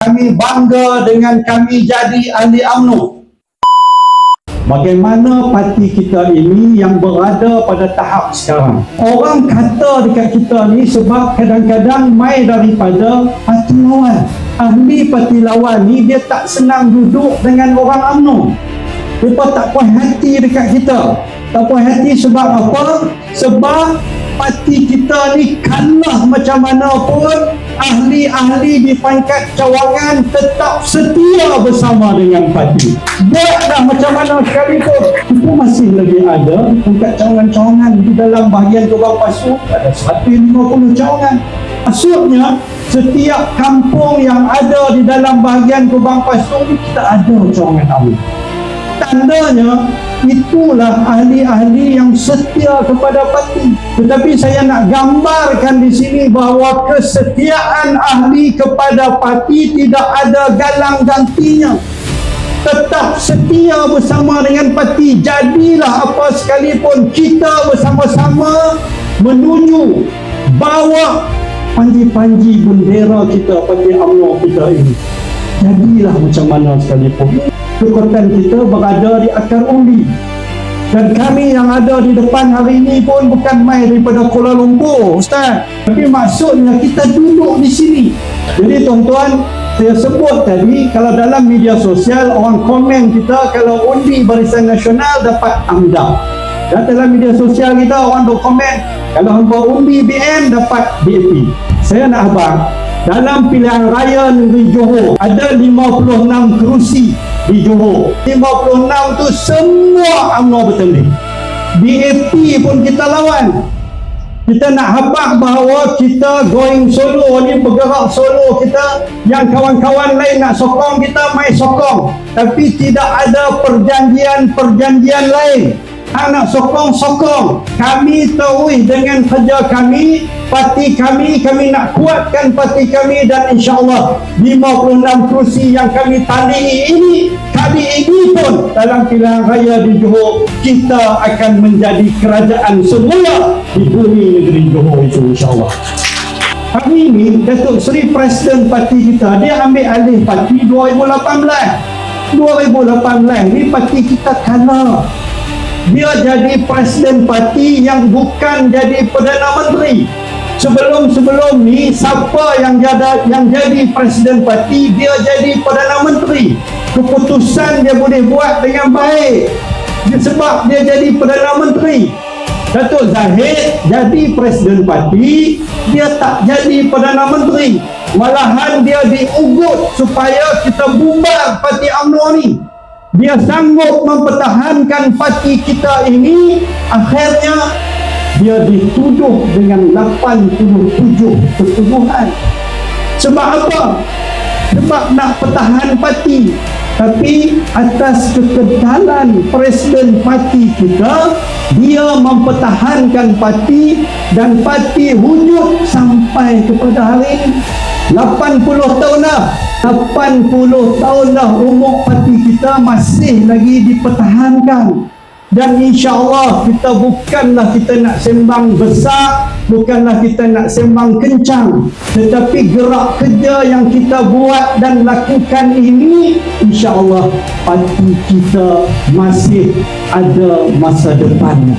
Kami bangga dengan kami jadi ahli UMNO. Bagaimana parti kita ini yang berada pada tahap sekarang. Orang kata dekat kita ni sebab kadang-kadang mai daripada parti lawan. Ahli parti lawan ni dia tak senang duduk dengan orang UMNO. Mereka tak puas hati dekat kita. Tak puas hati sebab apa? Sebab parti kita ni kalah macam mana pun, ahli-ahli di pangkat cawangan tetap setia bersama dengan parti. Buatlah macam mana sekalipun, itu masih lagi ada di pangkat cawangan-cawangan di dalam bahagian Gebang Pasu ada 150 cawangan. Maksudnya setiap kampung yang ada di dalam bahagian Gebang Pasu kita ada cawangan awal. Tandanya itulah ahli-ahli yang setia kepada parti. Tetapi saya nak gambarkan di sini bahawa kesetiaan ahli kepada parti tidak ada galang gantinya. Tetap setia bersama dengan parti. Jadilah apa sekalipun, kita bersama-sama menuju bawa panji-panji bendera kita, Parti UMNO kita ini. Jadilah macam mana sekalipun, kekuatan kita berada di akar undi. Dan kami yang ada di depan hari ini pun bukan main daripada Kuala Lumpur, Ustaz. Tapi maksudnya kita duduk di sini. Jadi tuan-tuan, saya sebut tadi, kalau dalam media sosial orang komen kita kalau undi Barisan Nasional dapat AMDA. Dan dalam media sosial kita orang duk komen kalau hampa undi BN dapat BAP. Saya nak abang, dalam pilihan raya negeri Johor ada 56 kerusi di Johor. 56 tu semua UMNO bertanding. BAP pun kita lawan. Kita nak habaq bahawa kita going solo ni, bergerak solo kita. Yang kawan-kawan lain nak sokong kita, mai sokong. Tapi tidak ada perjanjian lain. Nak sokong. Kami terus dengan kerja kami, parti kami nak kuatkan parti kami, dan insyaAllah 56 kursi yang kami tandingi ini, kali ini pun dalam pilihan raya di Johor, kita akan menjadi kerajaan semula di bumi negeri Johor itu, insyaAllah. Hari ini Datuk Seri Presiden parti kita, dia ambil alih parti 2018 ni parti kita kalah. Dia jadi presiden parti yang bukan jadi Perdana Menteri. Sebelum ni siapa yang jadi presiden parti, dia jadi Perdana Menteri. Keputusan dia boleh buat dengan baik. Sebab dia jadi Perdana Menteri. Datuk Zahid jadi presiden parti, dia tak jadi Perdana Menteri. Malahan dia diugut supaya kita bubar parti UMNO ni. Dia sanggup mempertahankan parti kita ini, akhirnya dia dituduh dengan 87 pertuduhan. Sebab apa? Sebab nak pertahan parti. Tapi atas kekekalan presiden parti kita, dia mempertahankan parti dan parti wujud sampai kepada hari ini. 80 tahun dah umur parti kita masih lagi dipertahankan. Dan insyaAllah kita bukanlah kita nak sembang besar, bukanlah kita nak sembang kencang, tetapi gerak kerja yang kita buat dan lakukan ini, insyaAllah parti kita masih ada masa depannya.